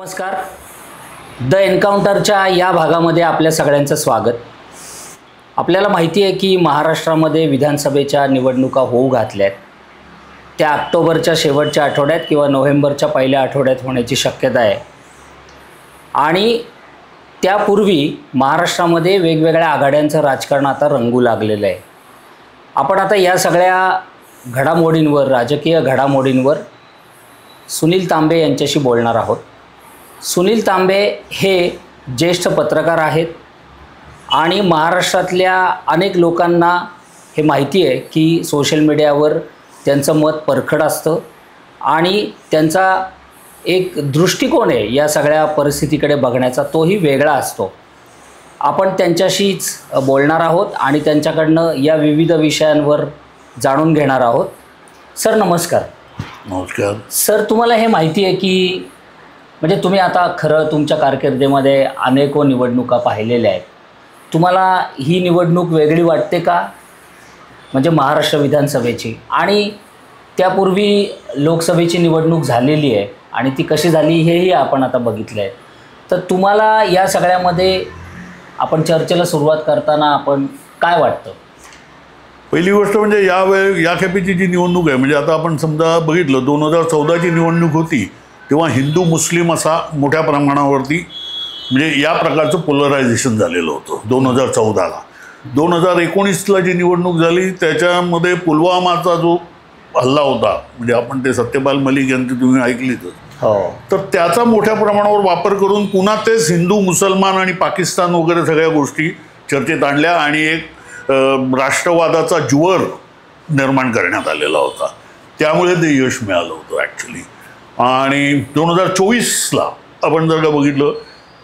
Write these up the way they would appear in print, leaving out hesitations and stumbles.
नमस्कार. द एन्काउंटरच्या या भागामध्ये आपल्या सगळ्यांचं स्वागत. आपल्याला माहिती आहे की महाराष्ट्रामध्ये विधानसभेच्या निवडणुका होऊ घातल्यात. त्या ऑक्टोबरच्या शेवटच्या आठवड्यात किंवा नोव्हेंबरच्या पहिल्या आठवड्यात होण्याची शक्यता आहे. आणि त्यापूर्वी महाराष्ट्रामध्ये वेगवेगळ्या आघाड्यांचं राजकारण आता रंगू लागलेलं आहे. आपण आता या सगळ्या घडामोडींवर, राजकीय घडामोडींवर सुनील तांबे यांच्याशी बोलणार आहोत. सुनील तांबे हे ज्येष्ठ पत्रकार आहेत आणि महाराष्ट्रातल्या अनेक लोकांना हे माहिती आहे की सोशल मीडियावर त्यांचं मत परखड असतं आणि त्यांचा एक दृष्टिकोन आहे या सगळ्या परिस्थितीकडे बघण्याचा, तोही वेगळा असतो. आपण त्यांच्याशीच बोलणार आहोत आणि त्यांच्याकडनं या विविध विषयांवर जाणून घेणार आहोत. सर नमस्कार. नमस्कार. सर, तुम्हाला हे माहिती आहे की म्हणजे तुम्ही आता खरं तुमच्या कारकिर्दीमध्ये अनेको निवडणुका पाहिलेल्या आहेत. तुम्हाला ही निवडणूक वेगळी वाटते का? म्हणजे महाराष्ट्र विधानसभेची आणि त्यापूर्वी लोकसभेची निवडणूक झालेली आहे आणि ती कशी झाली हेही आपण आता बघितलं आहे. तर तुम्हाला या सगळ्यामध्ये आपण चर्चेला सुरुवात करताना आपण काय वाटतं? पहिली गोष्ट म्हणजे या खेपेची जी निवडणूक आहे, म्हणजे आता आपण समजा बघितलं 2014ची निवडणूक होती तेव्हा हिंदू मुस्लिम असा मोठ्या प्रमाणावरती म्हणजे या प्रकारचं पोलरायझेशन झालेलं होतं 2014ला. 2019ला जी निवडणूक झाली त्याच्यामध्ये पुलवामाचा जो हल्ला होता, म्हणजे आपण ते सत्यपाल मलिक यांची तुम्ही ऐकलीच हो, तर त्याचा मोठ्या प्रमाणावर वापर करून पुन्हा तेच हिंदू मुसलमान आणि पाकिस्तान वगैरे सगळ्या गोष्टी चर्चेत आणल्या आणि एक राष्ट्रवादाचा ज्वर निर्माण करण्यात आलेला होता. त्यामुळे ते यश मिळालं होतं ॲक्च्युली. आणि 2024ला आपण जर का बघितलं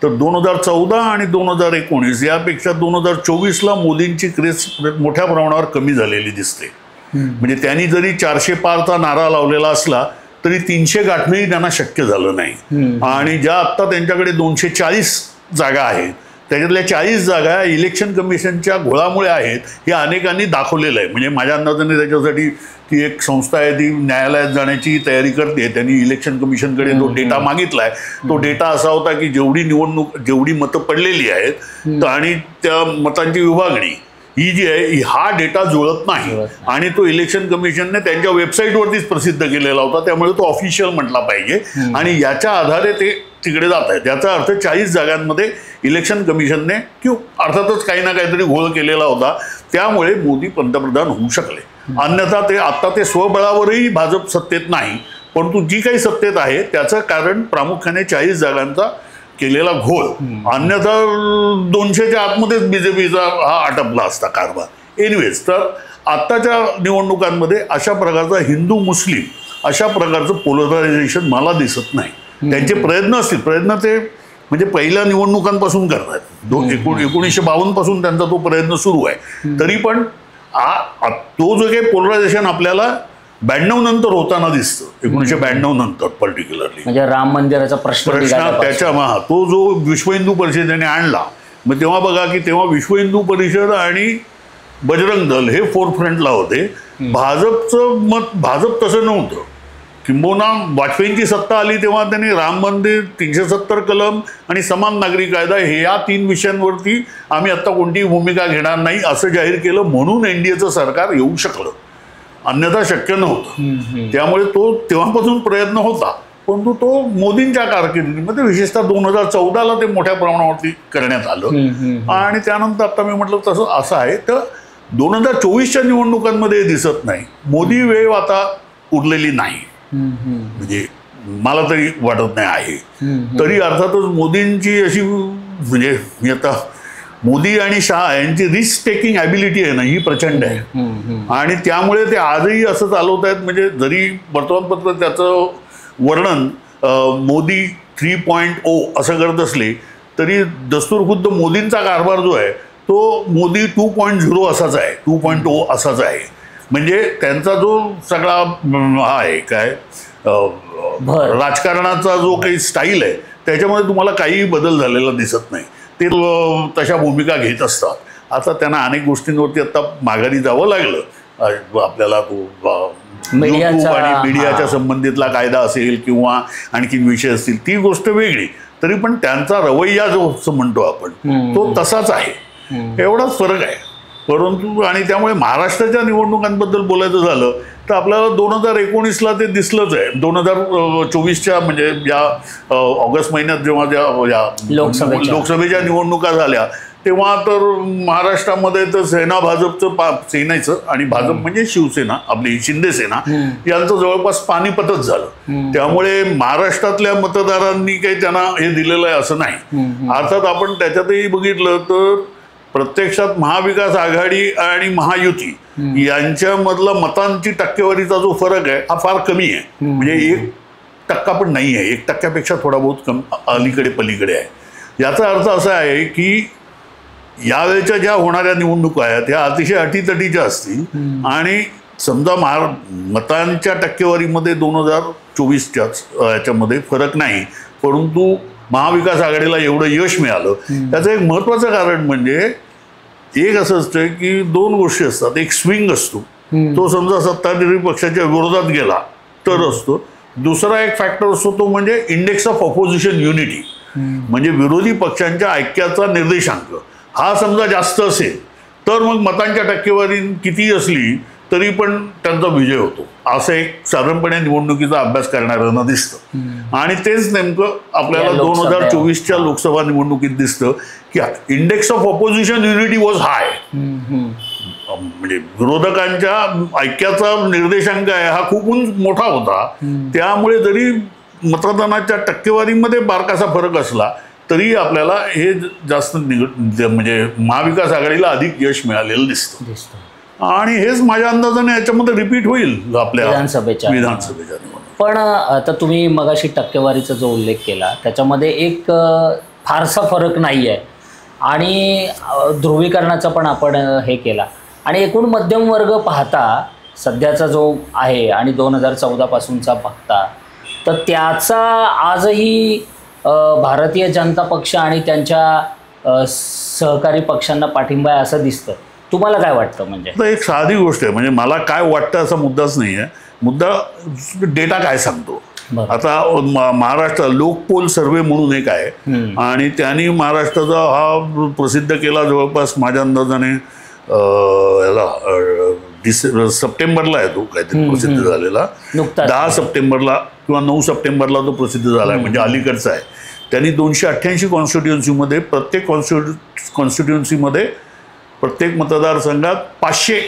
तर 2014 आणि 2019 यापेक्षा 2024ला मोदींची क्रेज मोठ्या प्रमाणावर कमी झालेली दिसते. म्हणजे त्यांनी जरी 400 पारचा नारा लावलेला असला तरी 300 गाठणंही त्यांना शक्य झालं नाही. आणि ज्या आत्ता त्यांच्याकडे 240 जागा आहेत त्याच्यातल्या 40 जागा इलेक्शन कमिशनच्या घोळामुळे आहेत हे अनेकांनी दाखवलेलं आहे. म्हणजे माझ्या अंदाजाने त्याच्यासाठी ती एक संस्था आहे ती न्यायालयात जाण्याची तयारी करते. त्यांनी इलेक्शन कमिशनकडे जो डेटा मागितला आहे तो डेटा असा होता की जेवढी मतं पडलेली आहेत आणि त्या मतांची विभागणी ही जी आहे हा डेटा जुळत नाही आणि तो इलेक्शन कमिशनने त्यांच्या वेबसाईटवरतीच प्रसिद्ध केलेला होता. त्यामुळे तो ऑफिशियल म्हटला पाहिजे आणि याच्या आधारे ते तिकडे जात आहेत. याचा अर्थ 40 जागांमध्ये इलेक्शन कमिशनने अर्थातच काही ना काहीतरी घोळ केलेला होता. त्यामुळे मोदी पंतप्रधान होऊ शकले. अन्यथा ते स्वबळावरही भाजप सत्तेत नाही, परंतु जी काही सत्तेत आहे त्याचं कारण प्रामुख्याने 40 जागांचा केलेला घोळ. अन्यथा 200च्या आतमध्येच बीजेपीचा हा आटपला असता कारभार. एनिवेज, तर आत्ताच्या निवडणुकांमध्ये अशा प्रकारचा हिंदू मुस्लिम अशा प्रकारचं पोलरायझेशन मला दिसत नाही. त्यांचे प्रयत्न ते म्हणजे पहिल्या निवडणुकांपासून करतात. 1952 पासून त्यांचा तो प्रयत्न सुरू आहे. तरी पण तो जो काही पोलरायझेशन आपल्याला 92 नंतर होताना दिसतं, 1992 नंतर पर्टिक्युलरली म्हणजे राम मंदिराचा प्रश्न त्याच्या तो जो विश्व हिंदू परिषदेने आणला. मग तेव्हा बघा की तेव्हा विश्व हिंदू परिषद आणि बजरंग दल हे फोरफ्रंटला होते. भाजप तसं नव्हतं. किंबहुना वाजपेयींची सत्ता आली तेव्हा त्यांनी राम मंदिर, 370 कलम आणि समान नागरी कायदा या 3 विषयांवरती आम्ही आत्ता कोणतीही भूमिका घेणार नाही असं जाहीर केलं. म्हणून एनडीएचं सरकार येऊ शकलं, अन्यथा शक्य नव्हतं. त्यामुळे तो तेव्हापासून प्रयत्न होता, परंतु तो मोदींच्या कारकिर्दीमध्ये विशेषतः 2014ला ते मोठ्या प्रमाणावरती करण्यात आलं. आणि त्यानंतर आता मी म्हटलं तसं असं आहे तर 2024च्या निवडणुकांमध्ये दिसत नाही. मोदी वेळ आता उरलेली नाही, म्हणजे मला तरी वाटत नाही आहे. तरी अर्थातच मोदींची अशी म्हणजे मी आता मोदी आणि शहा यांची रिस्क टेकिंग ॲबिलिटी आहे ना ही प्रचंड आहे. आणि त्यामुळे ते आजही असं चालवत आहेत. म्हणजे जरी वर्तमानपत्र त्याचं वर्णन मोदी 3.0 असं करत असले तरी दस्तूरखुद्द मोदींचा कारभार जो आहे तो मोदी 2.0 असाच आहे, 2.0 असाच आहे. म्हणजे त्यांचा जो सगळा हा आहे काय राजकारणाचा जो काही स्टाईल आहे त्याच्यामध्ये तुम्हाला काही बदल झालेला दिसत नाही. ते तशा भूमिका घेत असतात. आता त्यांना अनेक गोष्टींवरती आता माघारी जावं लागलं. आपल्याला तो मीडियाचा आणि मीडियाच्या संबंधितला कायदा असेल किंवा आणखीन विषय असतील ती गोष्ट वेगळी, तरी पण त्यांचा रवैया जो म्हणतो आपण तो तसाच आहे, एवढाच फरक आहे. परंतु आणि त्यामुळे महाराष्ट्राच्या निवडणुकांबद्दल बोलायचं झालं तर आपल्याला 2019ला ते दिसलंच आहे. 2024च्या म्हणजे या ऑगस्ट महिन्यात जेव्हा ज्या लोकसभेच्या निवडणुका झाल्या तेव्हा तर महाराष्ट्रामध्ये तर सेना सेनेचं आणि भाजप म्हणजे शिवसेना आपली शिंदे सेना यांचं जवळपास पानिपतच झालं. त्यामुळे महाराष्ट्रातल्या मतदारांनी काही त्यांना हे दिलेलं आहे असं नाही. अर्थात आपण त्याच्यातही बघितलं तर प्रत्यक्षात महाविकास आघाडी आणि महायुती यांच्यामधला मतांची टक्केवारीचा जो फरक आहे हा फार कमी आहे. म्हणजे 1% पण नाही आहे, 1%पेक्षा थोडा बहुत अलीकडे पलीकडे आहे. याचा अर्थ असा आहे की यावेळेच्या ज्या होणाऱ्या निवडणुका आहेत ह्या अतिशय अटीतटीच्या असतील आणि समजा मतांच्या टक्केवारीमध्ये 2024च्याच याच्यामध्ये फरक नाही, परंतु महाविकास आघाडीला एवढं यश मिळालं त्याचं एक महत्त्वाचं कारण म्हणजे एक असं असतं की 2 गोष्टी असतात. एक स्विंग असतो, तो समजा सत्ताधारी पक्षाच्या विरोधात गेला तर असतो. दुसरा एक फॅक्टर असतो तो म्हणजे इंडेक्स ऑफ ऑपोजिशन युनिटी, म्हणजे विरोधी पक्षांच्या ऐक्याचा निर्देशांक हा समजा जास्त असेल तर मग मतांच्या टक्केवारी किती असली तरी पण त्यांचा विजय होतो, असं एक साधारणपणे निवडणुकीचा अभ्यास करणाऱ्यांना दिसतं. आणि तेच नेमकं आपल्याला 2024च्या लोकसभा निवडणुकीत दिसतं की index of opposition unity was high, म्हणजे विरोधकांच्या ऐक्याचा निर्देशांक आहे हा खूप मोठा होता. त्यामुळे जरी मतदानाच्या टक्केवारीमध्ये बारकासा फरक असला तरी आपल्याला हे जास्त म्हणजे महाविकास आघाडीला अधिक यश मिळालेलं दिसतं. आणि हेच माझ्या अंदाजाने याच्यामध्ये रिपीट होईल आपल्या विधानसभेच्या पण आता तुम्ही मगाशी टक्केवारीचा जो उल्लेख केला त्याच्यामध्ये एक फारसा फरक नाही आहे आणि ध्रुवीकरणाचा पण आपण हे केला आणि एकूण मध्यम वर्ग पाहता सध्याचा जो आहे आणि 2014 पासूनचा पाहता तर त्याचा आजही भारतीय जनता पक्ष आणि त्यांच्या सहकारी पक्षांना पाठिंबा आहे असं दिसतं. तुम्हाला काय वाटतं? म्हणजे एक साधी गोष्ट आहे, म्हणजे मला काय वाटतं असा मुद्दाच नाही आहे, मुद्दा डेटा काय सांगतो. आता महाराष्ट्र लोकपोल सर्वे म्हणून एक आहे आणि त्यांनी महाराष्ट्राचा हा प्रसिद्ध केला जवळपास माझ्या अंदाजाने सप्टेंबरला आहे तो काहीतरी प्रसिद्ध झालेला, 10 सप्टेंबरला किंवा 9 सप्टेंबरला तो प्रसिद्ध झाला आहे, म्हणजे अलीकडचा आहे. त्यांनी 288 कॉन्स्टिट्युएन्सीमध्ये प्रत्येक कॉन्स्टिट्युएन्सीमध्ये प्रत्येक मतदारसंघात 500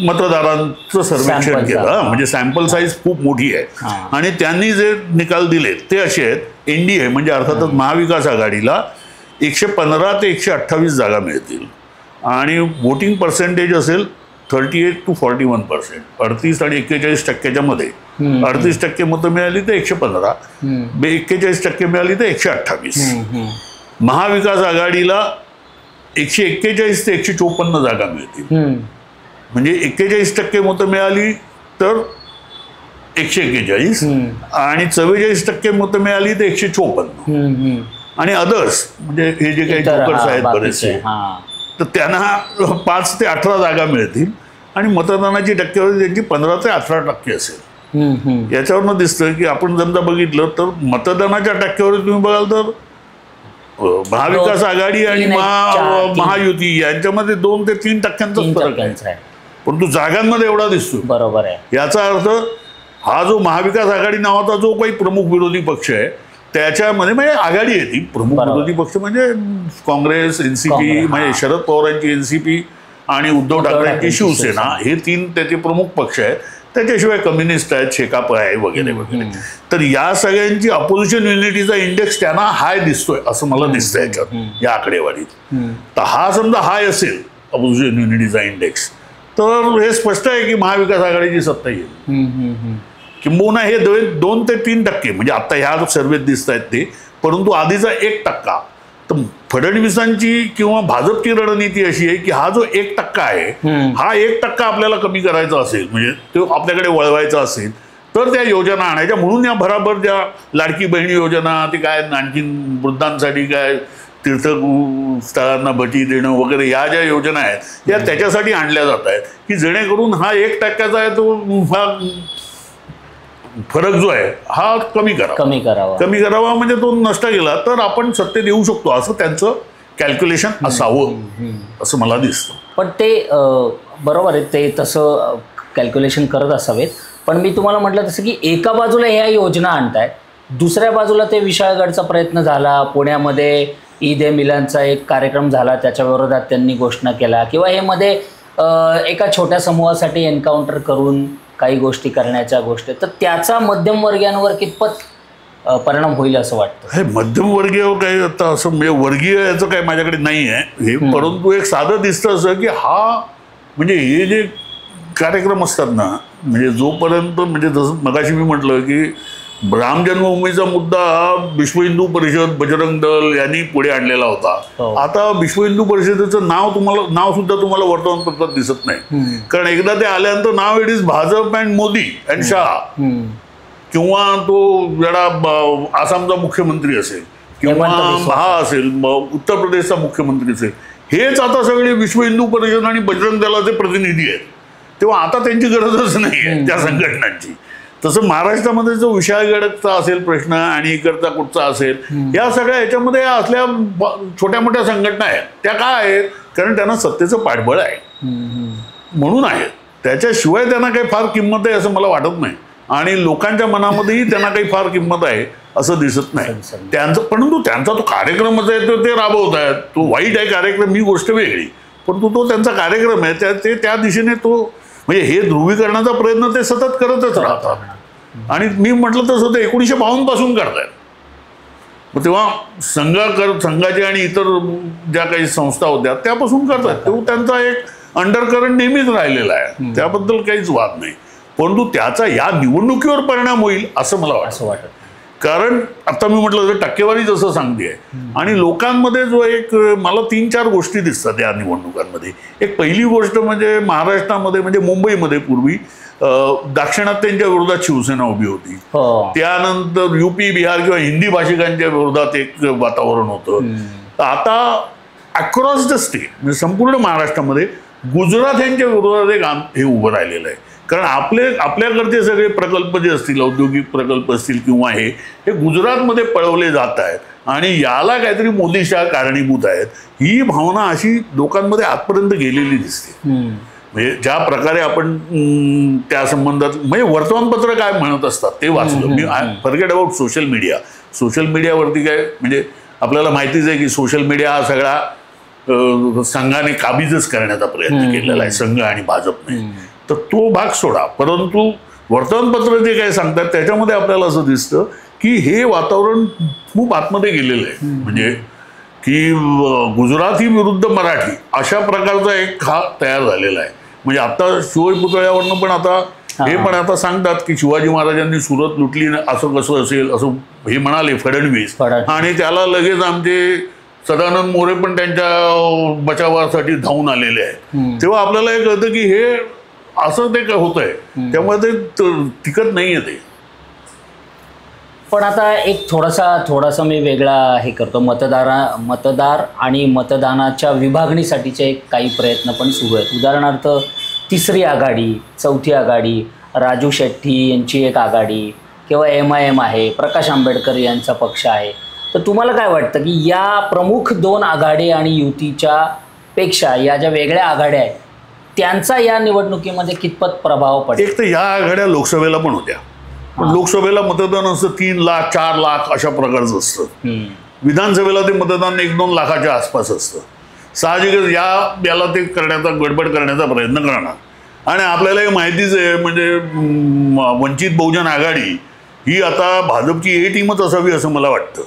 मतदारांचं सर्वेक्षण केलं, म्हणजे सॅम्पल साईज खूप मोठी आहे. आणि त्यांनी जे निकाल दिले ते असे आहेत, एनडीए म्हणजे अर्थातच महाविकास आघाडीला 115 ते 128 जागा मिळतील आणि वोटिंग पर्सेंटेज असेल 38 to 41%, 38 आणि 41% मध्ये. 38% मतं मिळाली तर 115, 41% मिळाली तर 128. महाविकास आघाडीला 141 ते 154 जागा मिळतील, म्हणजे 41% मतं मिळाली तर 141 आणि 44% मतं मिळाली तर 154. आणि अदर्स म्हणजे हे जे काही जोकर्स आहेत बरेचसे तर त्यांना 5 ते 18 जागा मिळतील आणि मतदानाची टक्केवारी त्यांची 15 ते 18% असेल. याच्यावरनं दिसतं की आपण समजा बघितलं तर मतदानाच्या टक्केवारी तुम्ही बघाल तर महाविकास आघाडी आणि महायुती यांच्यामध्ये 2 ते 3% फरक आहे, परंतु जागांमध्ये एवढा दिसतो. बरोबर आहे. याचा अर्थ हा जो महाविकास आघाडी नावाचा जो काही प्रमुख विरोधी पक्ष आहे त्याच्यामध्ये म्हणजे आघाडी आहे ती प्रमुख विरोधी पक्ष म्हणजे काँग्रेस, एनसीपी म्हणजे शरद पवारांची एनसीपी आणि उद्धव ठाकरेंची शिवसेना हे 3 त्याचे प्रमुख पक्ष आहेत. त्याच्याशिवाय कम्युनिस्ट आहेत, शेकाप आहे वगैरे वगैरे. तर या सगळ्यांची अपोजिशन युनिटीचा इंडेक्स त्यांना हाय दिसतोय असं मला दिसतंय याच्यात या आकडेवारीत. तर हा समजा हाय असेल अपोजिशन युनिटीचा इंडेक्स तर हे स्पष्ट आहे की महाविकास आघाडीची सत्ता येईल. किंबहुना हे 2 ते 3% म्हणजे आता ह्या सर्वेत दिसत आहेत ते, परंतु आधीचा 1%. तर फडणवीसांची किंवा भाजपची रणनीती अशी आहे की हा जो 1% आहे हा 1% आपल्याला कमी करायचा असेल म्हणजे तो आपल्याकडे वळवायचा असेल तर त्या योजना आणायच्या. म्हणून या भराभर ज्या लाडकी बहिणी योजना ती काय आणखीन वृद्धांसाठी काय तीर्थस्थळांना भटी देणं वगैरे या ज्या योजना आहेत या त्याच्यासाठी आणल्या जात आहेत की जेणेकरून हा 1% आहे तो फरक जो आहे हा कमी करावा म्हणजे तो नष्ट केला तर आपण सत्तेत येऊ शकतो असं त्यांचं कॅल्क्युलेशन असावं असं मला दिसतं. पण ते बरोबर आहे, ते तसं कॅल्क्युलेशन करत असावेत. पण मी तुम्हाला म्हटलं तसं की एका बाजूला ह्या योजना आणतायत, दुसऱ्या बाजूला ते विशाळगडचा प्रयत्न झाला, पुण्यामध्ये ईद ए मिलानचा एक कार्यक्रम झाला, त्याच्या विरोधात त्यांनी घोषणा केला, किंवा हे मध्ये एका छोट्या समूहासाठी एन्काउंटर करून काही गोष्टी करण्याच्या गोष्टी, तर त्याचा मध्यमवर्गीयांवर कितपत परिणाम होईल असं वाटतं? हे मध्यमवर्गीय काही आता असं म्हणजे वर्गीय याचं काही माझ्याकडे नाही आहे हे, परंतु एक साधं दिसतं असं की हा म्हणजे हे जे कार्यक्रम असतात ना, म्हणजे जोपर्यंत म्हणजे जसं मगाशी मी म्हटलं की राम जन्मभूमीचा मुद्दा हा विश्व हिंदू परिषद, बजरंग दल यांनी पुढे आणलेला होता. आता विश्व हिंदू परिषदेचं नाव सुद्धा तुम्हाला वर्तमानपत्रात दिसत नाही, कारण एकदा ते आल्यानंतर now it is Bhajap and Modi and Shah, किंवा तो जरा आसामचा मुख्यमंत्री असेल किंवा हा असेल उत्तर प्रदेशचा मुख्यमंत्री असेल, हेच आता सगळे विश्व हिंदू परिषद आणि बजरंग दलाचे प्रतिनिधी आहेत. तेव्हा आता त्यांची गरजच नाही आहे त्या संघटनांची. तसं महाराष्ट्रामध्ये जो विशाळगडचा असेल प्रश्न आणि इकडचा कुठचा असेल, या सगळ्या ह्याच्यामध्ये असल्या छोट्या मोठ्या संघटना आहेत. त्या काय आहेत? कारण त्यांना सत्तेचं पाठबळ आहे म्हणून आहेत. त्याच्याशिवाय त्यांना काही फार किंमत आहे असं मला वाटत नाही, आणि लोकांच्या मनामध्येही त्यांना काही फार किंमत आहे असं दिसत नाही त्यांचं. परंतु त्यांचा तो कार्यक्रमच आहे तो ते राबवत आहेत. तो वाईट आहे कार्यक्रम ही गोष्ट वेगळी, परंतु तो त्यांचा कार्यक्रम आहे, ते त्या दिशेने तो म्हणजे हे ध्रुवीकरणाचा प्रयत्न ते सतत करतच राहतात. आणि मी म्हटलं तसं ते 1952 पासून करतायत. मग तेव्हा संघाचे आणि इतर ज्या काही संस्था होत्या त्यापासून करतात. तो त्यांचा एक अंडरकरंट नेहमीच राहिलेला आहे, त्याबद्दल काहीच वाद नाही. परंतु त्याचा या निवडणुकीवर परिणाम होईल असं मला वाटतं. कारण आता मी म्हटलं टक्केवारी जसं सांगते आणि लोकांमध्ये जो एक मला 3-4 गोष्टी दिसतात या निवडणुकांमध्ये. एक पहिली गोष्ट म्हणजे महाराष्ट्रामध्ये म्हणजे मुंबईमध्ये पूर्वी दाक्षिणात्यांच्या विरोधात शिवसेना उभी होती. त्यानंतर युपी बिहार किंवा हिंदी भाषिकांच्या विरोधात एक वातावरण होतं. आता अक्रॉस द स्टेट म्हणजे संपूर्ण महाराष्ट्रामध्ये गुजरात यांच्या विरोधात एक हे उभं राहिलेलं आहे. कारण आपल्याकडचे सगळे प्रकल्प जे असतील, औद्योगिक प्रकल्प असतील किंवा हे गुजरातमध्ये पळवले जात आहेत आणि याला काहीतरी मोदी शहा कारणीभूत आहेत, ही भावना अशी लोकांमध्ये आजपर्यंत गेलेली दिसते. म्हणजे ज्या प्रकारे आपण त्या संबंधात म्हणजे वर्तमानपत्र काय म्हणत असतात ते वाचलं मी. फॉरगेट अबाउट सोशल मीडियावरती काय म्हणजे आपल्याला माहितीच आहे की सोशल मीडिया हा सगळा संघाने काबीजच करण्याचा प्रयत्न केलेला आहे, संघ आणि भाजपने. तर तो भाग सोडा, परंतु वर्तमानपत्र जे काही सांगतात त्याच्यामध्ये आपल्याला असं दिसतं की हे वातावरण खूप आतमध्ये गेलेलं आहे. म्हणजे की गुजराती विरुद्ध मराठी अशा प्रकारचा एक हा तयार झालेला आहे. म्हणजे आता शिवाजी पुतळ्यावरनं पण आता हे पण आता सांगतात की शिवाजी महाराजांनी सुरत लुटली असं कसं असेल असं हे म्हणाले फडणवीस, आणि त्याला लगेच आमचे सदानंद मोरे पण त्यांच्या बचावासाठी धावून आलेले आहेत. तेव्हा आपल्याला हे कळतं की हे असं ते होत आहे, त्यामुळे ते टिकत नाही आहे ते. पण आता एक थोडासा मी वेगळा हे करतो. मतदार आणि मतदानाच्या विभागणीसाठीचे काही प्रयत्न पण सुरू आहेत. उदाहरणार्थ 3री आघाडी, 4थी आघाडी, राजू शेट्टी यांची एक आघाडी, किंवा MIM आहे, प्रकाश आंबेडकर यांचा पक्ष आहे. तर तुम्हाला काय वाटतं की या प्रमुख 2 आघाडी आणि युतीच्या पेक्षा या ज्या वेगळ्या आघाड्या आहेत त्यांचा या निवडणुकीमध्ये कितपत प्रभाव पडेल? एक तर या आघाड्या लोकसभेला पण होत्या, पण लोकसभेला मतदान असतं 3 लाख 4 लाख अशा प्रकारचं असतं. विधानसभेला ते मतदान 1-2 लाखाच्या आसपास असतं. साहजिकच याला ते करण्याचा गडबड करण्याचा प्रयत्न करणार. आणि आपल्याला हे माहितीच आहे म्हणजे वंचित बहुजन आघाडी ही आता भाजपची A टीमच असावी असं मला वाटतं.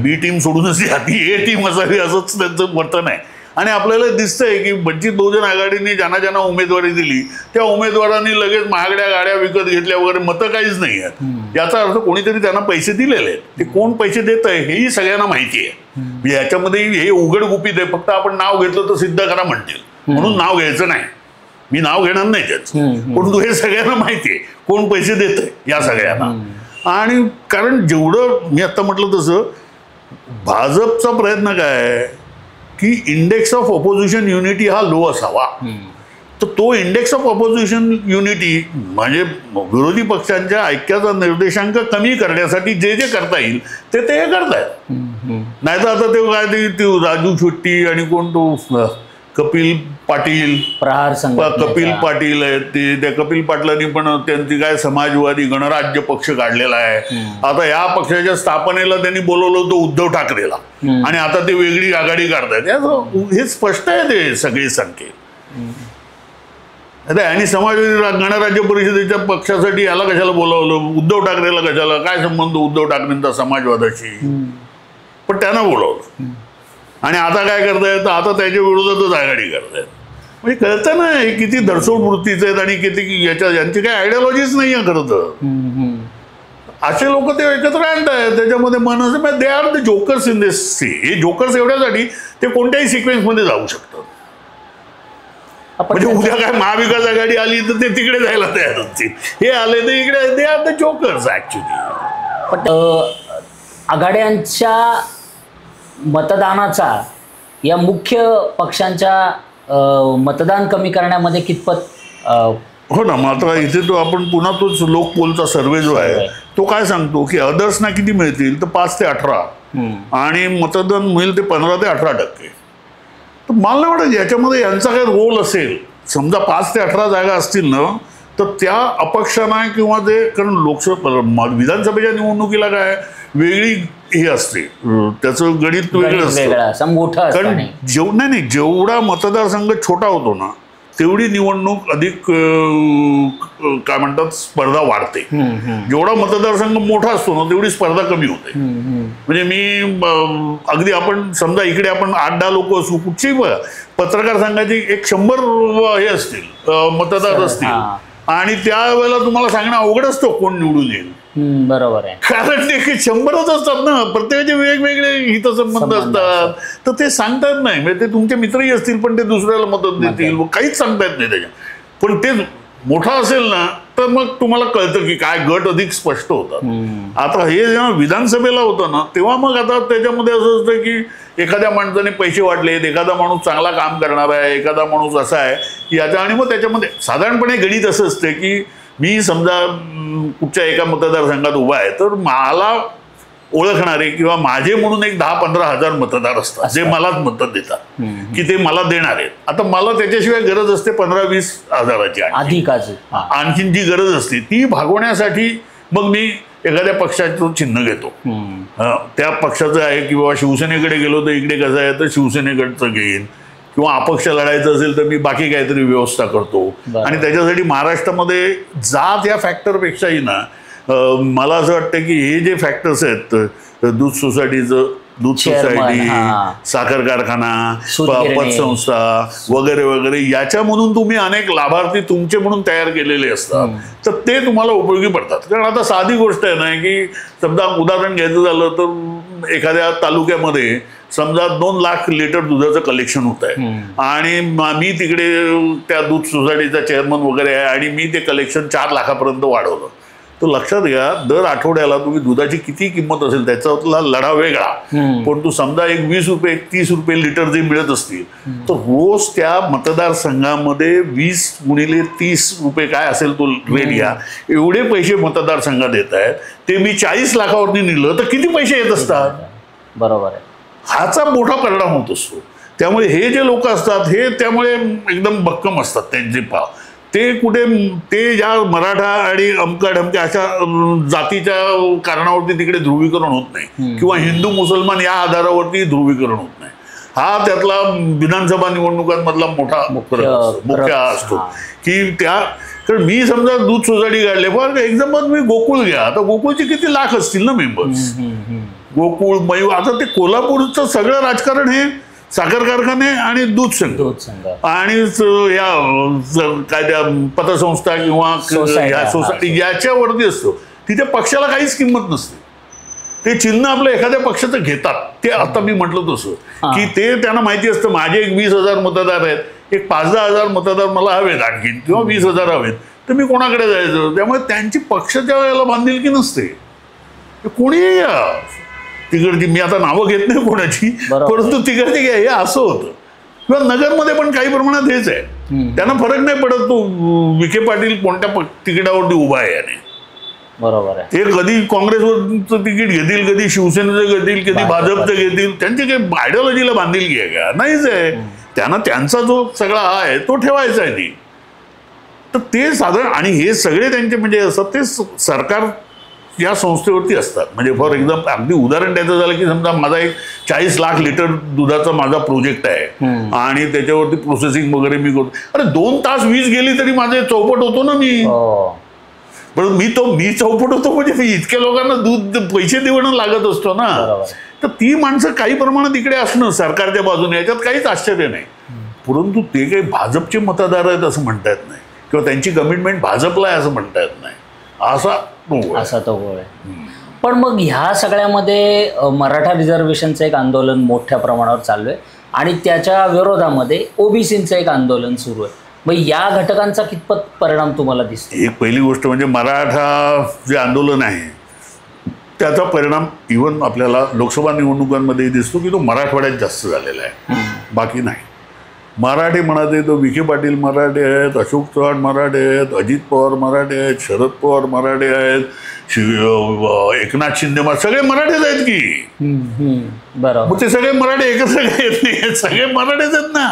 B टीम सोडूनच ती A टीम असावी असंच त्यांचं वर्तन आहे. आणि आपल्याला दिसतंय की वंचित बहुजन आघाडीने ज्यांना उमेदवारी दिली त्या उमेदवारांनी लगेच महागड्या गाड्या विकत घेतल्या वगैरे, मतं काहीच नाही आहेत. याचा अर्थ कोणीतरी त्यांना पैसे दिलेले आहेत. ते कोण पैसे देत आहे हेही सगळ्यांना माहिती आहे. याच्यामध्ये हे उघड गुपित आहे. फक्त आपण नाव घेतलं तर सिद्ध करा म्हणतील म्हणून नाव घ्यायचं नाही. मी नाव घेणार नाही त्याचं, परंतु हे सगळ्यांना माहिती आहे कोण पैसे देत आहे या सगळ्यांना. आणि कारण जेवढं मी आता म्हटलं तसं भाजपचा प्रयत्न काय आहे की इंडेक्स ऑफ ऑपोजिशन युनिटी हा लो असावा. तर तो इंडेक्स ऑफ ऑपोजिशन युनिटी म्हणजे विरोधी पक्षांच्या ऐक्याचा निर्देशांक कमी करण्यासाठी जे जे करता येईल ते हे करतायत. नाही तर आता ते काय ते राजू शेट्टी आणि कोण तो कपिल पाटील प्रहार कपिल पाटील आहेत त्या कपिल पाटलांनी पण त्यांची काय समाजवादी गणराज्य पक्ष काढलेला आहे. आता या पक्षाच्या स्थापनेला त्यांनी बोलवलं होतं उद्धव ठाकरेला आणि आता ते वेगळी आघाडी काढतायत. हे स्पष्ट आहे ते सगळे संकेत. आणि समाजवादी गणराज्य परिषदेच्या पक्षासाठी याला कशाला बोलावलं, उद्धव ठाकरेला कशाला, काय संबंध उद्धव ठाकरेंचा समाजवादाशी, पण त्यांना बोलावलं. आणि आता काय करतायत, आता त्याच्या विरोधातच आघाडी करतायत. म्हणजे कळतं ना हे किती धडसोड वृत्तीचे आहेत आणि किती यांची काही आयडिओलॉजीच नाही आहे खरं तर. असे लोक ते एकत्र आणतायत त्याच्यामध्ये मन they are the jokers in this. हे जोकर्स एवढ्यासाठी ते कोणत्याही सिक्वेन्समध्ये जाऊ शकतात. म्हणजे उद्या काय महाविकास आघाडी आली तर ते तिकडे जायला तयार होतील, हे आले तर इकडे, they are the jokers actually. पण आघाड्यांच्या मतदानाचा या मुख्य पक्षांच्या मतदान कमी करण्यामध्ये कितपत हो ना. मात्र इथे तो आपण पुन्हा तोच लोकपोलचा सर्वे जो आहे तो काय सांगतो की अदर्सना किती मिळतील तर 5 ते 18 आणि मतदान मिळेल ते 15 ते 18%. तर मला नाही वाटत याच्यामध्ये यांचा काही रोल असेल. समजा 5 ते 18 जागा असतील ना तर त्या अपक्षांना किंवा ते, कारण लोकसभा विधानसभेच्या निवडणुकीला काय वेगळी हे असते, त्याचं गणित वेगळं असतं. कारण नाही जेवढा मतदारसंघ छोटा होतो ना तेवढी निवडणूक अधिक काय म्हणतात स्पर्धा वाढते. जेवढा मतदारसंघ मोठा असतो ना तेवढी स्पर्धा कमी होते. म्हणजे मी अगदी आपण समजा इकडे आपण 8-10 लोक असू, कुठची पत्रकार संघाची 100 हे असतील मतदार असतील आणि त्यावेळेला तुम्हाला सांगणं अवघड असतं कोण निवडून येईल. बरोबर आहे. कारण ते 100च असतात ना, प्रत्येकाचे वेगवेगळे हितसंबंध असतात, तर ते सांगता येत नाही. म्हणजे ते तुमचे मित्रही असतील पण ते दुसऱ्याला मदत देतील, काहीच सांगता येत नाही त्याच्यात. पण ते मोठा असेल ना तर मग तुम्हाला कळतं की काय गट अधिक स्पष्ट होतात. आता हे जेव्हा विधानसभेला होतं ना तेव्हा मग आता त्याच्यामध्ये असं असतं की एखाद्या माणसाने पैसे वाटलेत, एखादा माणूस चांगला काम करणार आहे, एखादा माणूस असा आहे याच्या, आणि मग त्याच्यामध्ये साधारणपणे गणित असं असतं की मी समजा कुठच्या एका मतदारसंघात उभा आहे तर मला ओळखणारे किंवा माझे म्हणून एक 10-15 हजार मतदार असतात जे मलाच मत देतात की ते मला देणार आहेत. आता मला त्याच्याशिवाय गरज असते 15-20 हजाराची आणखीन जी गरज असते ती भागवण्यासाठी मग मी एखाद्या पक्षाचं चिन्ह घेतो. त्या पक्षाचं आहे की बाबा शिवसेनेकडे गेलो तर इकडे कसं आहे तर शिवसेनेकडचं घेईन, किंवा अपक्ष लढायचं असेल तर मी बाकी काहीतरी व्यवस्था करतो. आणि त्याच्यासाठी महाराष्ट्रामध्ये जात या फॅक्टरपेक्षाही ना मला असं वाटतं की हे जे फॅक्टर्स आहेत, दूध सोसायटीचं, दूध सोसायटी, साखर कारखाना, पतसंस्था वगैरे वगैरे याच्यामधून तुम्ही अनेक लाभार्थी तुमचे म्हणून तयार केलेले असतात, तर ते तुम्हाला उपयोगी पडतात. कारण आता साधी गोष्ट आहे ना की समजा उदाहरण घ्यायचं झालं तर एखाद्या तालुक्यामध्ये समजा 2 लाख लिटर दुधाचं कलेक्शन होत आहे आणि मी तिकडे त्या दूध सोसायटीचा चेअरमन वगैरे आहे आणि मी ते कलेक्शन 4 लाखापर्यंत वाढवलं, तर लक्षात घ्या दर आठवड्याला तुम्ही दुधाची किती किंमत असेल त्याचा लढा वेगळा. पण तू समजा एक 20 रुपये 30 रुपये लिटर जे मिळत असतील तर रोज त्या मतदारसंघामध्ये 20 गुणिले 30 रुपये काय असेल तो रेट घ्या, एवढे पैसे मतदारसंघात येत आहेत. ते मी 40 लाखावरती निघलं तर किती पैसे येत असतात. बरोबर आहे. हाचा मोठा परिणाम होत असतो. त्यामुळे हे जे लोक असतात हे त्यामुळे एकदम भक्कम असतात त्यांचे पाव. ते कुठे ते ज्या मराठा आणि अमका ढमक्या अशा जातीच्या कारणावरती तिकडे ध्रुवीकरण होत नाही किंवा हिंदू मुसलमान या आधारावरती ध्रुवीकरण होत नाही. हा त्यातला विधानसभा निवडणुकांमधला मोठा मुख्य असतो की त्या. कारण मी समजा दूध सोसायटी काढले फॉर एक्झाम्पल मी गोकुळ घ्या, आता गोकुळचे किती लाख असतील ना मेंबर्स. गोकुळ, मयूर, आता ते कोल्हापूरचं सगळं राजकारण हे साखर कारखाने आणि दूध संघ आणि या काय त्या पतसंस्था किंवा सोसायटी याच्यावरती असतो. तिथे पक्षाला काहीच किंमत नसते. ते चिन्ह आपलं एखाद्या पक्षाचं घेतात. ते आता मी म्हटलं तसं की ते त्यांना माहिती असतं माझे एक 20,000 मतदार आहेत, एक 5-10 हजार मतदार मला हवेत आणखीन किंवा 20,000 हवेत, तर मी कोणाकडे जायचं. त्यामुळे त्यांची पक्षाच्या वेळेला बांधिलकी नसते. कोणीही या तिकडची, मी आता नावं घेत नाही कोणाची, परंतु तिकडची घ्या हे असं होतं. किंवा नगरमध्ये पण काही प्रमाणात हेच आहे. त्यांना फरक नाही पडत तो विखे पाटील कोणत्या तिकिटावरती उभा आहे याने. बरोबर आहे. ते कधी काँग्रेसवरचं तिकीट घेतील, कधी शिवसेनेचं घेतील, कधी भाजपचं घेतील. त्यांची काही आयडिओलॉजीला बांधिलकी आहे का? नाहीच आहे. त्यांना त्यांचा जो सगळा हा आहे तो ठेवायचा आहे नाही. तर ते साधारण आणि हे सगळे त्यांचे म्हणजे असतात ते सरकार या संस्थेवरती असतात. म्हणजे फॉर एक्झाम्पल अगदी उदाहरण द्यायचं झालं की समजा माझा एक 40 लाख लिटर दुधाचा माझा प्रोजेक्ट आहे आणि त्याच्यावरती प्रोसेसिंग वगैरे मी करतो. अरे 2 तास वीज गेली तरी माझे चौपट होतो ना मी. पण मी चौपट होतो म्हणजे मी इतक्या लोकांना दूध पैसे देणं लागत असतो ना. तर ती माणसं काही प्रमाणात इकडे असणं सरकारच्या बाजूने याच्यात काहीच आश्चर्य नाही. परंतु ते काही भाजपचे मतदार आहेत असं म्हणता येत नाही किंवा त्यांची कमिटमेंट भाजपला आहे असं म्हणता येत नाही. असा तो गोळ आहे. पण मग ह्या सगळ्यामध्ये मराठा रिझर्वेशनचं एक आंदोलन मोठ्या प्रमाणावर चालू आहे आणि त्याच्या विरोधामध्ये ओबीसीचं एक आंदोलन सुरू आहे. मग या घटकांचा कितपत परिणाम तुम्हाला दिसतो? एक पहिली गोष्ट म्हणजे मराठा जे आंदोलन आहे त्याचा परिणाम इव्हन आपल्याला लोकसभा निवडणुकांमध्ये दिसतो की तो मराठवाड्यात जास्त झालेला आहे, बाकी नाही. मराठे म्हणाले तो विखे पाटील मराठे आहेत, अशोक चव्हाण मराठे आहेत, अजित पवार मराठे आहेत, शरद पवार मराठे आहेत, एकनाथ शिंदे सगळे मराठेच आहेत की. बरोबर. ते सगळे मराठे एकत्र येत नाही, सगळे मराठेच आहेत ना.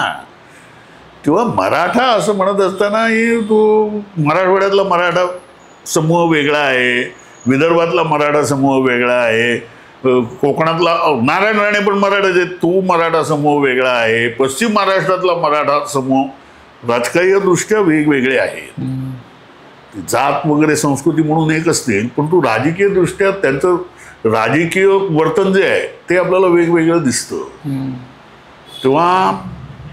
तेव्हा मराठा असं म्हणत असताना ही तो मराठवाड्यातला मराठा समूह वेगळा आहे, विदर्भातला मराठा समूह वेगळा आहे, कोकणातला नारायण राणे पण मराठाचे तो मराठा समूह वेगळा आहे, पश्चिम महाराष्ट्रातला मराठा समूह राजकीयदृष्ट्या वेगवेगळे आहेत. जात वगैरे संस्कृती म्हणून एक असतील पण तो राजकीयदृष्ट्या त्यांचं राजकीय वर्तन जे आहे ते आपल्याला वेगवेगळं दिसतं. तेव्हा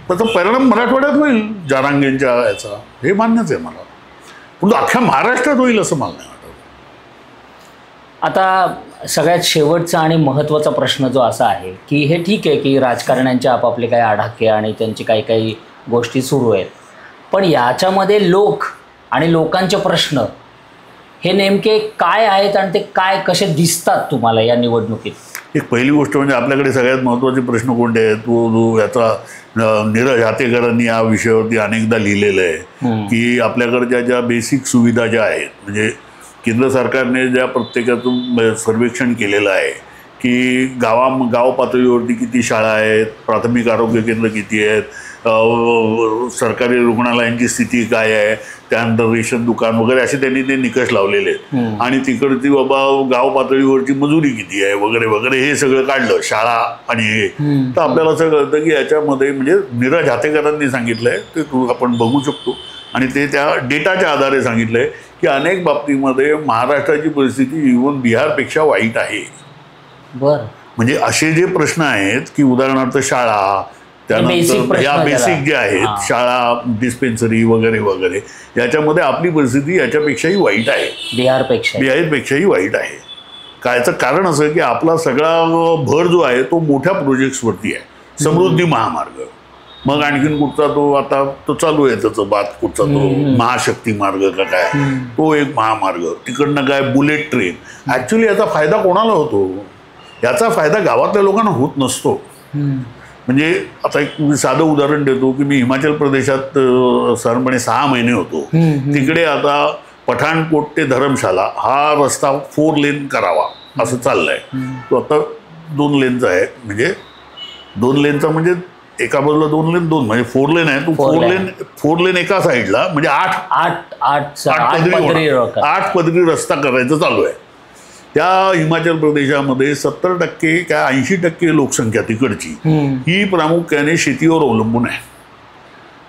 त्याचा परिणाम मराठवाड्यात होईल जारांगेंच्या याचा, हे मान्यच आहे मला. पण तो अख्ख्या महाराष्ट्रात होईल असं मला नाही वाटत. आता सगळ्यात शेवटचा आणि महत्त्वाचा प्रश्न जो असा आहे की हे ठीक आहे की राजकारण्यांचे आपापले काही आडाखे आणि त्यांची काही काही गोष्टी सुरू आहेत, पण याच्यामध्ये लोक आणि लोकांचे प्रश्न हे नेमके काय आहेत आणि ते काय कसे दिसतात तुम्हाला या निवडणुकीत? एक पहिली गोष्ट म्हणजे आपल्याकडे सगळ्यात महत्त्वाचे प्रश्न कोणते आहेत तो याचा नीरज हातेकरांनी या विषयावरती अनेकदा लिहिलेलं आहे की आपल्याकडच्या ज्या बेसिक सुविधा ज्या आहेत म्हणजे केंद्र सरकारने ज्या प्रत्येकातून सर्वेक्षण केलेलं आहे की गाव पातळीवरती किती शाळा आहेत, प्राथमिक आरोग्य केंद्र किती आहेत, सरकारी रुग्णालयांची स्थिती काय आहे, त्यानंतर रेशन दुकान वगैरे असे त्यांनी ते निकष लावलेले आहेत. आणि तिकडची बाबा गाव पातळीवरची मजुरी किती आहे वगैरे वगैरे हे सगळं काढलं शाळा आणि हे. तर आपल्याला असं कळतं की याच्यामध्ये म्हणजे नीरज हातेकरांनी सांगितलंय ते आपण बघू शकतो आणि ते त्या डेटाच्या आधारे सांगितलंय की अनेक बाबतीमध्ये महाराष्ट्राची परिस्थिती इव्हन बिहारपेक्षा वाईट आहे. बरं. म्हणजे असे जे प्रश्न आहेत की उदाहरणार्थ शाळा, त्यानंतर या बेसिक जे आहेत शाळा, डिस्पेन्सरी वगैरे वगैरे याच्यामध्ये आपली परिस्थिती याच्यापेक्षाही वाईट आहे, बिहारपेक्षाही वाईट आहे. कायचं कारण असं की आपला सगळा भर जो आहे तो मोठ्या प्रोजेक्ट्सवरती आहे. समृद्धी महामार्ग, मग आणखीन कुठचा तो आता तो चालू आहे त्याचं बात कुठचा तो महाशक्ती मार्ग का काय तो एक महामार्ग, तिकडनं काय बुलेट ट्रेन. ॲक्च्युली याचा फायदा कोणाला होतो? याचा फायदा गावातल्या लोकांना होत नसतो. म्हणजे आता एक साधं उदाहरण देतो की मी हिमाचल प्रदेशात साधारणपणे 6 महिने होतो. तिकडे आता पठाणकोट ते धर्मशाला हा रस्ता 4 लेन करावा असं चाललंय. तो आता 2 लेनचा आहे. म्हणजे 2 लेनचा म्हणजे एका बाजूला 2 लेन 2 म्हणजे 4 लेन आहे. तो 4 लेन एका साईडला म्हणजे 8 पदरी रस्ता करायचं चालू आहे. त्या हिमाचल प्रदेशामध्ये 70% काय 80% लोकसंख्या तिकडची ही प्रामुख्याने शेतीवर अवलंबून आहे.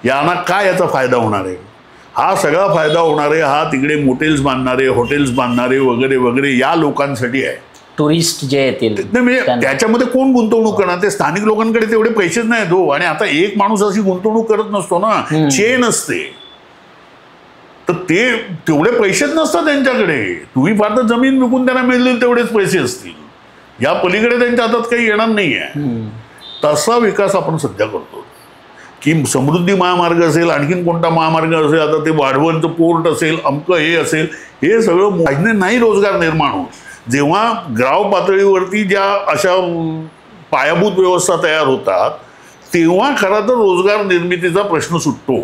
यांना काय याचा फायदा होणार आहे? हा सगळा फायदा होणार आहे हा तिकडे मोटेल्स बांधणारे, हॉटेल्स बांधणारे वगैरे वगैरे या लोकांसाठी आहे. टुरिस्ट जे येतील म्हणजे त्याच्यामध्ये कोण गुंतवणूक करणार? ते स्थानिक लोकांकडे तेवढे पैसेच नाहीत हो. आणि आता एक माणूस अशी गुंतवणूक करत नसतो ना, चेन असते. तर ते तेवढे पैसेच नसतात त्यांच्याकडे. तुम्ही फार तर जमीन विकून त्यांना मिळतील तेवढेच पैसे असतील, या पलीकडे त्यांच्या हातात काही येणार नाही आहे. तसा विकास आपण सध्या करतो की समृद्धी महामार्ग असेल, आणखीन कोणता महामार्ग असेल, आता ते वाढवणचं पोर्ट असेल, अमकं हे असेल, हे सगळं नाही रोजगार निर्माण होत. जेव्हा गाव पातळीवरती ज्या अशा पायाभूत व्यवस्था तयार होतात तेव्हा खरा तर रोजगार निर्मितीचा प्रश्न सुटतो.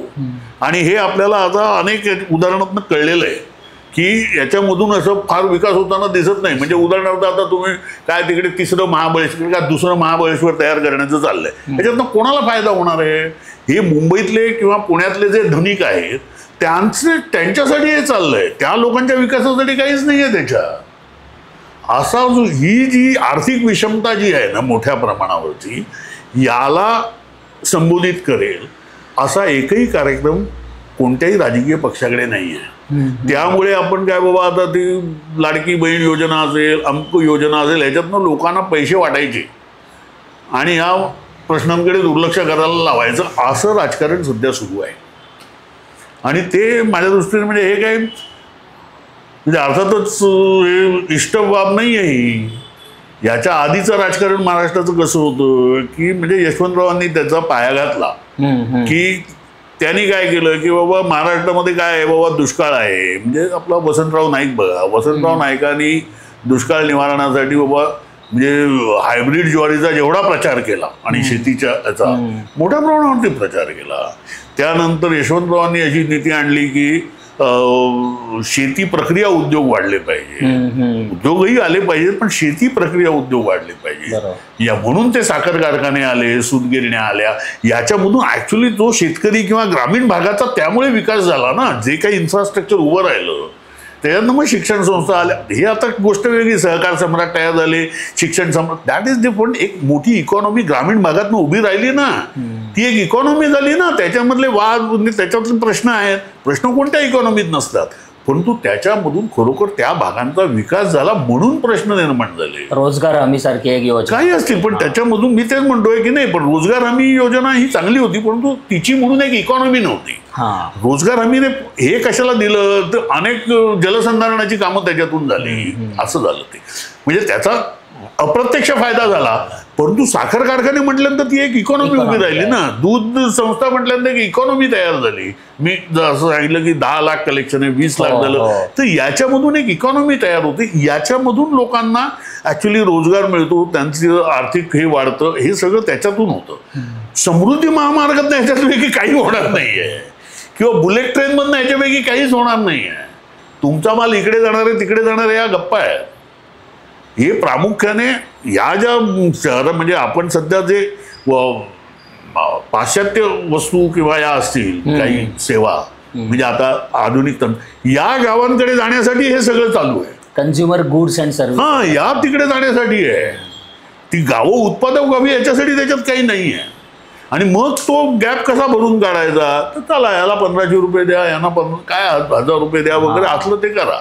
आणि हे आपल्याला आता अनेक उदाहरणातून कळलेलं आहे की याच्यामधून असं फार विकास होताना दिसत नाही. म्हणजे उदाहरणार्थ आता तुम्ही काय तिकडे तिसरं महाबळेश्वर का दुसरं महाबळेश्वर तयार करण्याचं चाललंय, त्याच्यातनं कोणाला फायदा होणार आहे? हे मुंबईतले किंवा पुण्यातले जे धनिक आहेत त्यांच्यासाठी हे चाललंय, त्या लोकांच्या विकासासाठी काहीच नाही आहे त्याच्या. असा जो ही जी आर्थिक विषमता जी आहे ना मोठ्या प्रमाणावरची, याला संबोधित करेल असा एकही कार्यक्रम कोणत्याही राजकीय पक्षाकडे नाही आहे. त्यामुळे आपण काय बाबा आता ती लाडकी बहीण योजना असेल, अमुक योजना असेल, ह्याच्यातनं लोकांना पैसे वाटायचे आणि या प्रश्नांकडे दुर्लक्ष करायला लावायचं, असं राजकारण सध्या सुरू आहे. आणि ते माझ्या दृष्टीने म्हणजे हे काय म्हणजे अर्थातच हे इष्ट बाब नाही आहे ही. याच्या आधीचं राजकारण महाराष्ट्राचं कसं होतं की म्हणजे यशवंतरावांनी त्याचा पाया घातला की त्यांनी काय केलं की बाबा महाराष्ट्रामध्ये काय आहे बाबा दुष्काळ आहे. म्हणजे आपला वसंतराव नाईक बघा, वसंतराव नाईकांनी दुष्काळ निवारणासाठी बाबा म्हणजे हायब्रिड ज्वारीचा जेवढा प्रचार केला आणि शेतीच्या याचा मोठ्या प्रमाणावरती प्रचार केला. त्यानंतर यशवंतरावांनी अशी नीती आणली की शेती प्रक्रिया उद्योग वाढले पाहिजे, उद्योगही आले पाहिजेत पण शेती प्रक्रिया उद्योग वाढले पाहिजे. या म्हणून ते साखर कारखाने आले, सूतगिरण्या आल्या. याच्यामधून ऍक्च्युली जो शेतकरी किंवा ग्रामीण भागाचा त्यामुळे विकास झाला ना, जे काही इन्फ्रास्ट्रक्चर उभं राहिलं त्याच्यानं मग शिक्षण संस्था आल्या. हे आता गोष्ट वेगळी, सहकार सम्राट तयार झाले, शिक्षण सम्राट, दॅट इज डिफरंट. एक मोठी इकॉनॉमी ग्रामीण भागातून उभी राहिली ना, ती एक इकॉनॉमी झाली ना. त्याच्यामधले वाद, त्याच्यातले प्रश्न आहेत, प्रश्न कोणत्या इकॉनॉमीत नसतात, परंतु त्याच्यामधून खरोखर त्या भागांचा विकास झाला म्हणून प्रश्न निर्माण झाले. रोजगार हमी सारखी एक योजना काही असतील पण त्याच्यामधून मी तेच म्हणतोय की नाही, पण रोजगार हमी योजना ही चांगली होती परंतु तिची म्हणून एक इकॉनॉमी नव्हती. रोजगार हमीने हे कशाला दिलं तर अनेक जलसंधारणाची कामं त्याच्यातून झाली, असं झालं ते. म्हणजे त्याचा अप्रत्यक्ष फायदा झाला. परंतु साखर कारखाने म्हटल्यानंतर ती एक इकॉनॉमी उभी राहिली ना. दूध संस्था म्हटल्यानंतर एक इकॉनॉमी तयार झाली. मी असं सांगितलं की 10 लाख कलेक्शन आहे, 20 लाख झालं, तर याच्यामधून एक इकॉनॉमी तयार होते. याच्यामधून लोकांना ऍक्च्युली रोजगार मिळतो, त्यांचं आर्थिक हे वाढतं, हे सगळं त्याच्यातून होतं. समृद्धी महामार्गात ह्याच्यापैकी काही होणार नाहीये किंवा बुलेट ट्रेन मधनं ह्याच्यापैकी काहीच होणार नाहीये. तुमचा माल इकडे जाणार आहे तिकडे जाणार आहे या गप्पा आहेत. हे प्रामुख्याने या ज्या शहर म्हणजे आपण सध्या जे पाश्चात्य वस्तू किंवा या असतील काही सेवा म्हणजे आता आधुनिक या गावांकडे जाण्यासाठी हे सगळं चालू आहे. कन्झ्युमर गुड्स अँड सर्व्हिस या तिकडे जाण्यासाठी आहे. ती गावं उत्पादक व्हावी याच्यासाठी त्याच्यात काही नाही आहे. आणि मग तो गॅप कसा भरून काढायचा, तर चला याला 1500 रुपये द्या, यांना काय 1000 रुपये द्या वगैरे असलं ते करा,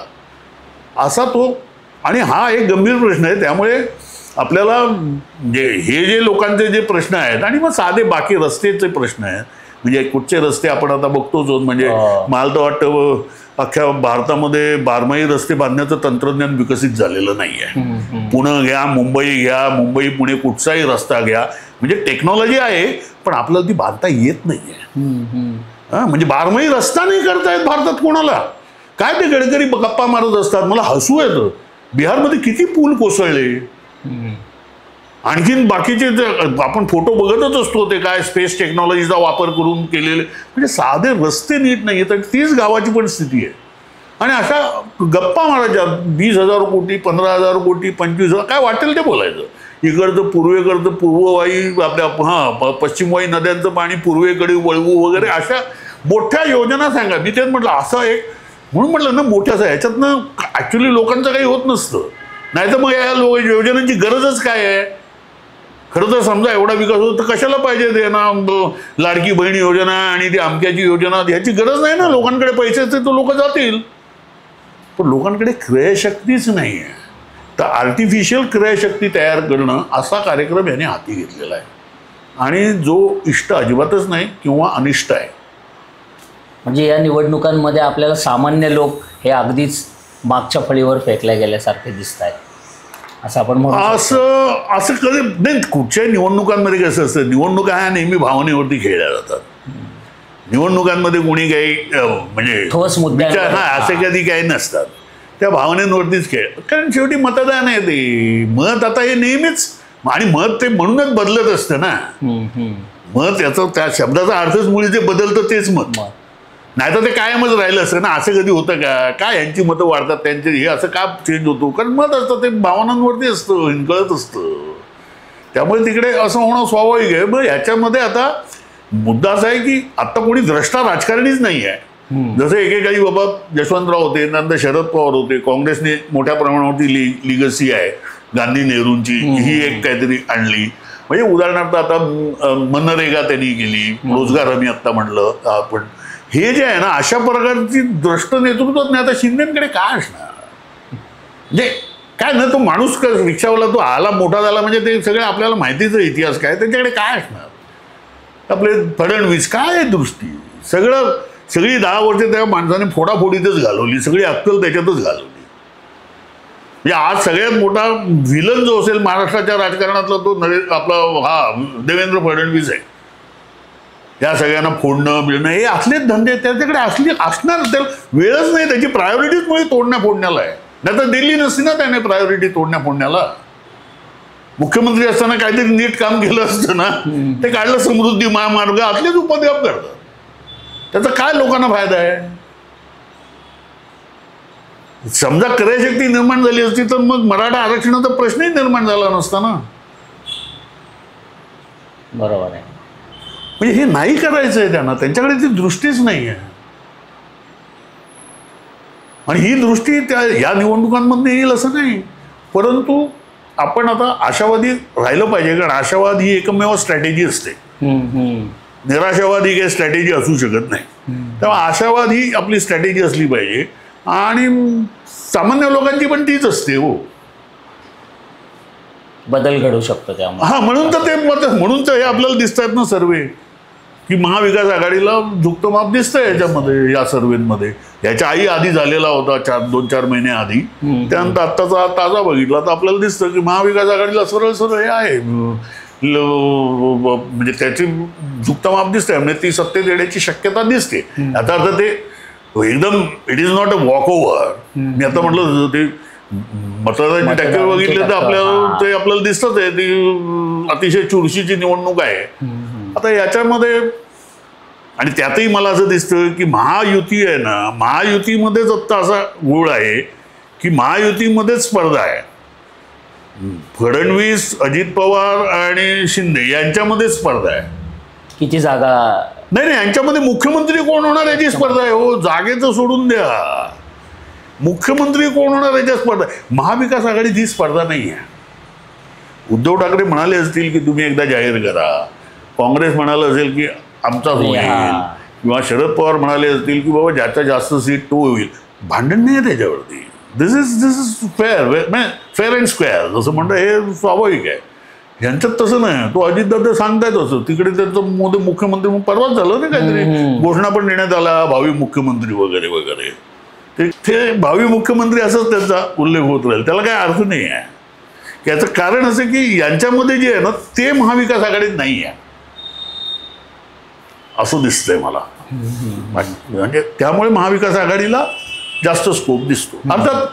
असा तो. आणि हा एक गंभीर प्रश्न आहे. त्यामुळे आपल्याला हे जे लोकांचे जे प्रश्न आहेत आणि मग साधे बाकी रस्त्याचे प्रश्न आहेत, म्हणजे कुठचे रस्ते आपण आता बघतोच. म्हणजे मला तर वाटतं अख्ख्या भारतामध्ये 12माही रस्ते बांधण्याचं तंत्रज्ञान विकसित झालेलं नाही आहे. पुणे घ्या, मुंबई घ्या, मुंबई पुणे कुठचाही रस्ता घ्या, म्हणजे टेक्नॉलॉजी आहे पण आपल्याला ती बांधता येत नाही आहे. म्हणजे 12माही रस्ता नाही करतायत भारतात कोणाला. काय ते गडकरी गप्पा मारत असतात, मला हसू येतं. बिहारमध्ये किती पूल कोसळले, आणखीन बाकीचे आपण फोटो बघतच असतो ते काय स्पेस टेक्नॉलॉजीचा वापर करून केलेले, म्हणजे साधे रस्ते नीट नाही आहेत. तीच गावाची पण स्थिती आहे. आणि अशा गप्पा मारायच्या 20,000 कोटी, 15,000 कोटी, 25,000 काय वाटेल ते बोलायचं. इकडचं पूर्वेकडचं पूर्ववाही आपल्या पश्चिमवाही नद्यांचं पाणी पूर्वेकडे वळवू वगैरे अशा मोठ्या योजना सांगा. मी तेच म्हटलं असं एक म्हणून म्हटलं ना मोठ्याचं ह्याच्यातनं ॲक्च्युली लोकांचं काही होत नसतं. नाही तर मग या योजनांची गरजच काय आहे. खरं तर समजा एवढा विकास होतो तर कशाला पाहिजे ते ना लाडकी बहीण योजना आणि ती अमक्याची योजना, ह्याची गरज नाही ना. लोकांकडे पैसे असते तर लोक जातील, पण लोकांकडे क्रयशक्तीच नाही आहे. तर आर्टिफिशियल क्रयशक्ती तयार करणं असा कार्यक्रम याने हाती घेतलेला आहे आणि जो इष्ट अजिबातच नाही किंवा अनिष्ट आहे. म्हणजे या निवडणुकांमध्ये आपल्याला सामान्य लोक हे अगदीच मागच्या फळीवर फेकल्या गेल्यासारखे दिसत आहेत असं आपण म्हणू. असं कधी नाही. कुठच्याही निवडणुकांमध्ये कसं असतं, निवडणुका ह्या नेहमी भावनेवरती खेळल्या जातात. निवडणुकांमध्ये कोणी काही म्हणजे ठोस मुद्दे असे कधी काही नसतात. त्या भावनेवरतीच खेळ, कारण शेवटी मतदान आहे ते. मत आता हे नेहमीच आणि मत ते म्हणूनच बदलत असतं ना. मग त्याचं त्या शब्दाचा अर्थच मुळी जे बदलतं तेच मत. नाही तर ते कायमच राहिलं असतं ना. असं कधी होतं का? काय यांची मतं वाढतात त्यांचे हे असं का चेंज होतो? कारण मत असतं ते भावनांवरती असतं, हिंकळत असतं. त्यामुळे तिकडे असं होणं स्वाभाविक आहे. मग ह्याच्यामध्ये आता मुद्दा असा आहे की आता कोणी द्रष्टा राजकारणीच नाही आहे. जसं एकेकाळी बाबा यशवंतराव होते, नंतर शरद पवार होते. काँग्रेसने मोठ्या प्रमाणावरती लिगसी आहे गांधी नेहरूंची, ही एक काहीतरी आणली. म्हणजे उदाहरणार्थ आता मनरेगा त्यांनी केली, रोजगार हमी आत्ता म्हणलं आपण. हे जे आहे ना, अशा प्रकारची द्रष्ट नेतृत्वच नाही. आता शिंदेकडे काय असणार? म्हणजे काय ना, तो माणूस रिक्षावाला तो आला मोठा झाला म्हणजे ते सगळे आपल्याला माहितीचा इतिहास काय, त्यांच्याकडे काय असणार? आपले फडणवीस काय आहे दृष्टी? सगळी 10 वर्ष त्या माणसाने फोडाफोडीतच घालवली, सगळी अक्कल त्याच्यातच घालवली. म्हणजे आज सगळ्यात मोठा व्हिलन जो असेल महाराष्ट्राच्या राजकारणातला तो आपला देवेंद्र फडणवीस आहे. या सगळ्यांना फोडणं बिडणं हे असलेच धंदे त्याच्याकडे असणार. त्याला वेळच नाही, त्याची प्रायोरिटीच मुळे तोडण्या फोडण्याला आहे. नाही तर दिल्ली नसती ना त्याने प्रायोरिटी तोडण्या फोडण्याला. मुख्यमंत्री असताना काहीतरी नीट काम केलं असतं ना, ते काढलं समृद्धी महामार्ग, असलेच उपद्व्याप करतात. त्याचा काय लोकांना फायदा आहे? समजा क्रयशक्ती निर्माण झाली असती तर मग मराठा आरक्षणाचा प्रश्नही निर्माण झाला नसता ना. बरोबर आहे. म्हणजे हे नाही करायचं आहे त्यांना, त्यांच्याकडे ती दृष्टीच नाही आहे. आणि ही दृष्टी त्या या निवडणुकांमधून येईल असं नाही. परंतु आपण आता आशावादी राहिलं पाहिजे, कारण आशावाद ही एकमेव स्ट्रॅटेजी असते. निराशावाद ही काही स्ट्रॅटेजी असू शकत नाही. तेव्हा आशावाद ही आपली स्ट्रॅटेजी असली पाहिजे. आणि सामान्य लोकांची पण तीच असते. हो, बदल घडू शकतो त्यामुळे. हा, म्हणून तर हे आपल्याला दिसत आहेत ना सर्वे, की महाविकास आघाडीला झुकतं माप दिसतंय याच्यामध्ये, या सर्वेमध्ये. याच्या आधी झालेला होता 2-4 महिने आधी. त्यानंतर आत्ताचा ताजा बघितला तर आपल्याला दिसतं की महाविकास आघाडीला सरळ हे आहे, म्हणजे त्याची झुकतं माप दिसतंय. म्हणजे ती सत्तेत येण्याची शक्यता दिसते. आता अर्थ ते एकदम it is not a walkover. मी आता म्हटलं ते मतदानाची टक्के बघितले तर आपल्याला दिसतच आहे ती अतिशय चुरशीची निवडणूक आहे. आता याच्यामध्ये आणि त्यातही मला असं दिसतं की महायुती आहे ना, महायुतीमध्येच आत्ता असा गोळ आहे की महायुतीमध्येच स्पर्धा आहे. फडणवीस, अजित पवार आणि शिंदे यांच्यामध्येच स्पर्धा आहे. किती जागा? नाही, यांच्यामध्ये मुख्यमंत्री कोण होणार याची स्पर्धा आहे. हो, जागेचं सोडून द्या, मुख्यमंत्री कोण होणार याची स्पर्धा आहे. महाविकास आघाडीची स्पर्धा नाही आहे. उद्धव ठाकरे म्हणाले असतील की तुम्ही एकदा जाहीर करा, काँग्रेस म्हणालं असेल की आमचाच होईल, किंवा शरद पवार म्हणाले असतील की बाबा ज्याचा जास्त सीट तो होईल. भांडण नाही आहे त्याच्यावरती. दिस इज फेअर अँड स्क्वेअर जसं म्हणतं, हे स्वाभाविक आहे. यांच्यात तसं नाही. तो अजितदादा सांगतायत असं, तिकडे त्यांचं मुख्यमंत्री परवाच झालं ना, काहीतरी घोषणा पण देण्यात आला, भावी मुख्यमंत्री वगैरे वगैरे. ते भावी मुख्यमंत्री असंच त्यांचा उल्लेख होत राहील. त्याला काय अर्थ नाही आहे. याचं कारण असं की यांच्यामध्ये जे आहे ना ते महाविकास आघाडीत नाही आहे असं दिसतंय मला. म्हणजे त्यामुळे महाविकास आघाडीला जास्त स्कोप दिसतो. अर्थात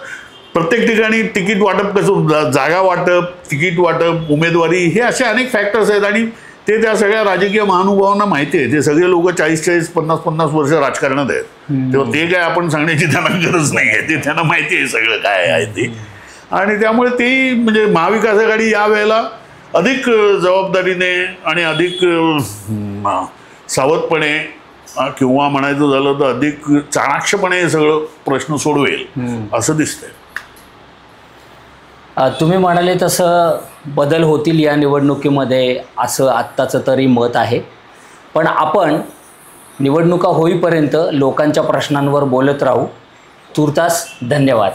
प्रत्येक ठिकाणी तिकीट वाटप कसं, जागा वाटप, तिकीट वाटप, उमेदवारी, हे असे अनेक फॅक्टर्स आहेत आणि ते त्या सगळ्या राजकीय महानुभावांना माहिती आहे. ते सगळे लोक 40-40, 50-50 वर्ष राजकारणात आहेत. तेव्हा ते काय आपण सांगण्याची त्यांना गरज नाही आहे. ते त्यांना माहिती आहे सगळं काय आहे ते. आणि त्यामुळे ते म्हणजे महाविकास आघाडी यावेळेला अधिक जबाबदारीने आणि अधिक सावधपणे किंवा म्हणायचं झालं तर अधिक चाणाक्षपणे हे सगळं प्रश्न सोडवेल असं दिसतंय. तुम्ही म्हणाले तसं बदल होतील या निवडणुकीमध्ये असं आत्ताचं तरी मत आहे. पण आपण निवडणुका होईपर्यंत लोकांच्या प्रश्नांवर बोलत राहू. तूर्तास धन्यवाद.